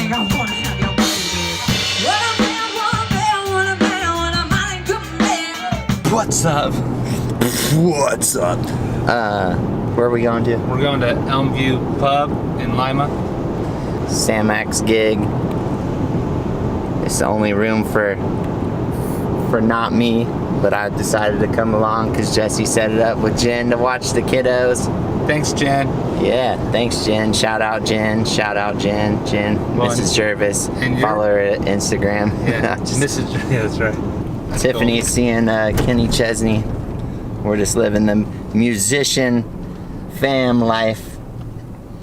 think I wanna have your baby. What a man, what a man, what a man, good man. What's up? What's up? Where are we going to? We're going to Elmview Pub in Lima. Samac's gig. It's the only room for not me, but I decided to come along because Jesse set it up with Jen to watch the kiddos. Thanks, Jen. Yeah, thanks, Jen. Shout out, Jen. Shout out, Jen. Jen, Well, Mrs. Jervis. and Follow her at Instagram. Yeah, Just- yeah, that's right. That's Tiffany's cool. seeing Kenny Chesney. We're just living the musician fam life.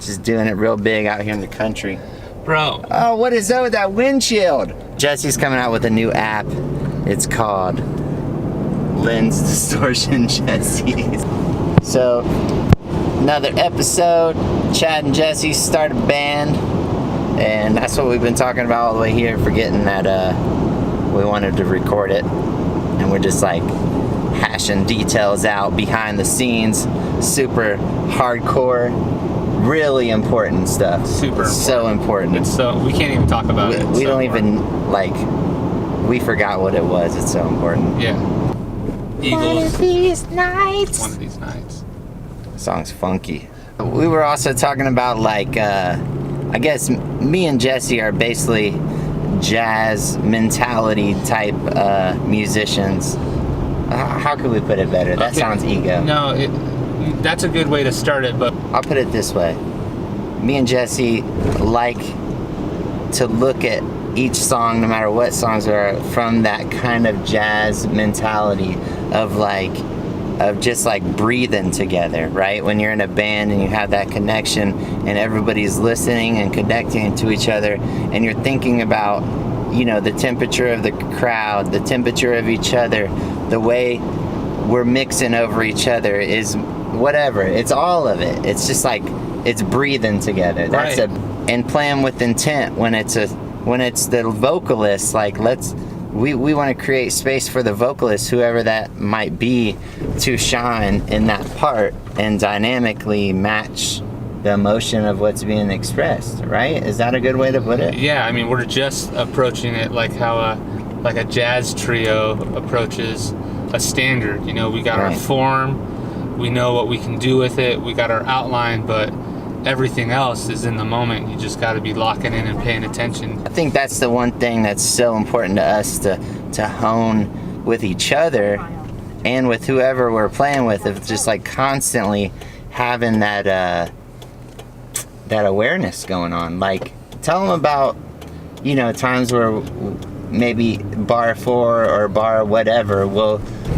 Just doing it real big out here in the country. Bro. Oh, what is that with that windshield? Jesse's coming out with a new app. It's called Lens Distortion Jesse. So, another episode. Chad and Jesse start a band. And that's what we've been talking about all the way here, forgetting that we wanted to record it. And we're just like hashing details out behind the scenes. Super hardcore, really important stuff. Super It's so important. It's so, we can't even talk about it. It's We so don't important. even, like, we forgot what it was. It's so important. Yeah. Eagles. One of these nights. One of these nights. The song's funky. We were also talking about, like, I guess me and Jesse are basically jazz mentality type musicians. How could we put it better? That Okay. sounds ego. No, that's a good way to start it, but I'll put it this way. Me and Jesse like to look at each song, no matter what songs are, from that kind of jazz mentality of just like breathing together, right? When you're in a band and you have that connection and everybody's listening and connecting to each other and you're thinking about, you know, the temperature of the crowd, the temperature of each other, the way we're mixing over each other is whatever. It's all of it. It's just like it's breathing together. That's Right. and playing with intent when it's the vocalist. Like we want to create space for the vocalist, whoever that might be, to shine in that part and dynamically match the emotion of what's being expressed. Right? Is that a good way to put it? yeah, I mean, we're just approaching it like how a jazz trio approaches a standard. You know, we got our Right. form, we know what we can do with it, we got our outline, but everything else is in the moment. You just got to be locking in and paying attention. I think that's the one thing that's so important to us to hone with each other and with whoever we're playing with, of just like constantly having that awareness going on. Like, tell them about, you know, times where maybe bar 4 or bar whatever,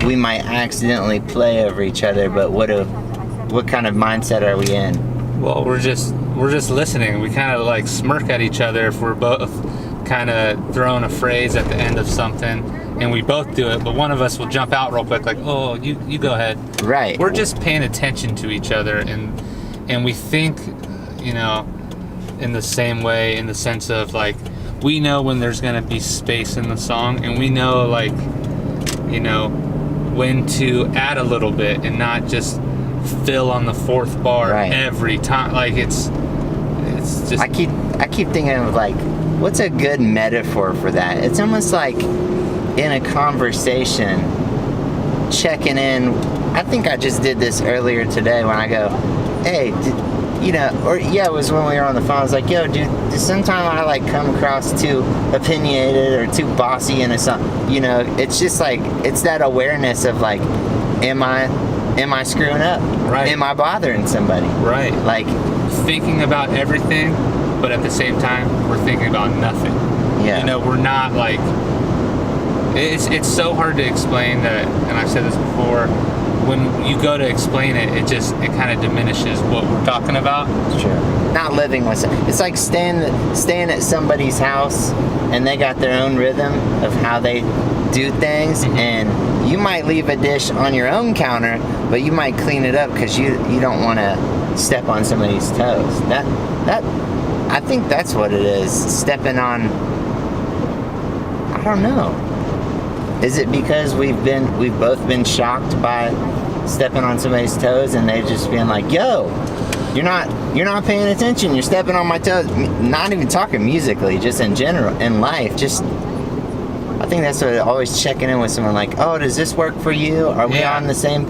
we might accidentally play over each other, but what kind of mindset are we in? Well, we're just listening. We kind of like smirk at each other if we're both kind of throwing a phrase at the end of something, and we both do it, but one of us will jump out real quick like, oh, you go ahead. Right. We're just paying attention to each other, and we think, you know, in the same way, in the sense of like, we know when there's gonna be space in the song, and we know, like, you know, when to add a little bit and not just fill on the 4th bar Right. every time. Like, it's just I keep thinking of, like, what's a good metaphor for that? It's almost like in a conversation, checking in. I think I just did this earlier today when I go, hey, it was when we were on the phone. I was like, yo, dude, sometimes I like come across too opinionated or too bossy in a song. You know, it's just like, it's that awareness of like, am I screwing up? Right. Am I bothering somebody? right. Like, Thinking about everything, but at the same time, we're thinking about nothing. yeah. You know, we're not like, it's so hard to explain that, and I've said this before, when you go to explain it, it kind of diminishes what we're talking about. It's true. Not living with it's like staying at somebody's house and they got their own rhythm of how they do things, and you might leave a dish on your own counter, but you might clean it up because you don't want to step on somebody's toes. That I think that's what it is. Stepping on, I don't know. Is it because we've both been shocked by stepping on somebody's toes and they just being like, yo, you're not paying attention. You're stepping on my toes. Not even talking musically, just in general, in life. Just, I think that's what, always checking in with someone like, oh, does this work for you? Are we on the same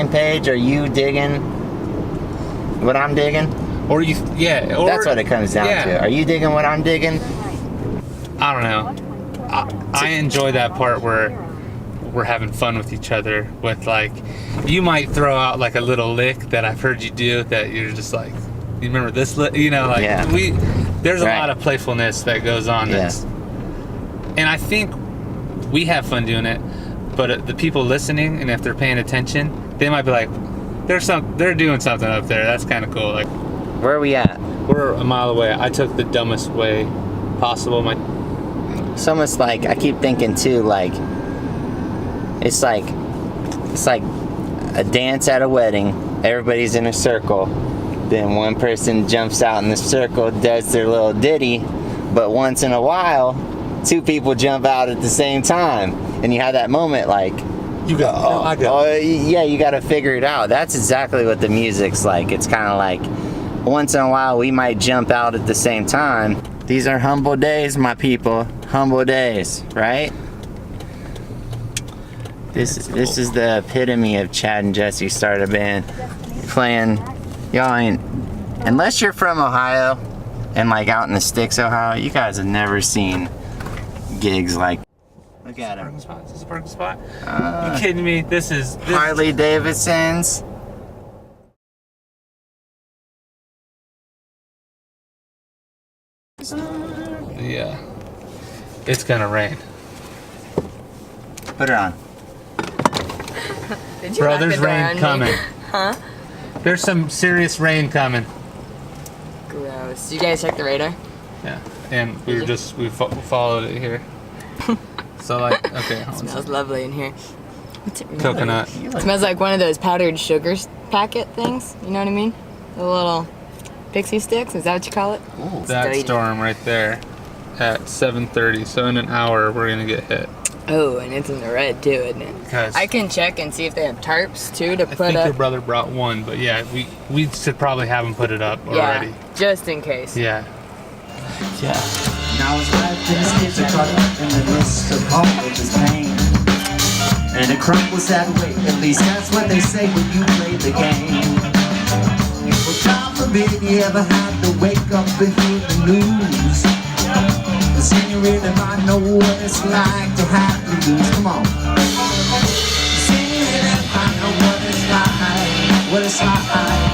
page? Are you digging what I'm digging? Or you, or, that's what it comes down to. Are you digging what I'm digging? I don't know. I enjoy that part where we're having fun with each other. With like, you might throw out like a little lick that I've heard you do that you're just like, you remember this lick? You know, like there's a lot of playfulness that goes on. And I think we have fun doing it, but the people listening, and if they're paying attention, they might be like, they're doing something up there. That's kind of cool. Like, where are we at? We're a mile away. I took the dumbest way possible. It's almost like, I keep thinking too, like, it's like a dance at a wedding. Everybody's in a circle. Then one person jumps out in the circle, does their little ditty, but once in a while, two people jump out at the same time, and you have that moment like, you go, I go. Oh, yeah, you got to figure it out. That's exactly what the music's like. It's kind of like, once in a while, we might jump out at the same time. These are humble days, my people. Humble days, right? This is the epitome of Chad and Jesse start a band. Playing, y'all ain't, unless you're from Ohio and like out in the sticks, Ohio, you guys have never seen gigs like, look at them. Is this a parking spot? You kidding me? This is Harley Davidsons. Yeah. It's gonna rain. Put it on. Did you Bro, lock the there's door rain on me? coming. Huh? There's some serious rain coming. Gross. Did you guys check the radar? Yeah. And we followed it here. So like, okay. It smells lovely in here. What's it really Coconut. It smells like one of those powdered sugar packet things. You know what I mean? The little pixie sticks. Is that what you call it? Ooh. That storm right there at 7:30. So in an hour, we're gonna get hit. Oh, and it's in the red too, isn't it? Because I can check and see if they have tarps too to I put think your up. brother brought one, but yeah, we should probably have him put it up already. Yeah, just in case. Yeah. Yeah. Now his life is caught up in the midst of all of his pain. And it crumbles that way, at least that's what they say when you play the game. Well, God forbid you ever had to wake up and hear the news. Cause then you really might know what it's like to have to lose. Come on. Cause then you really might know what it's like.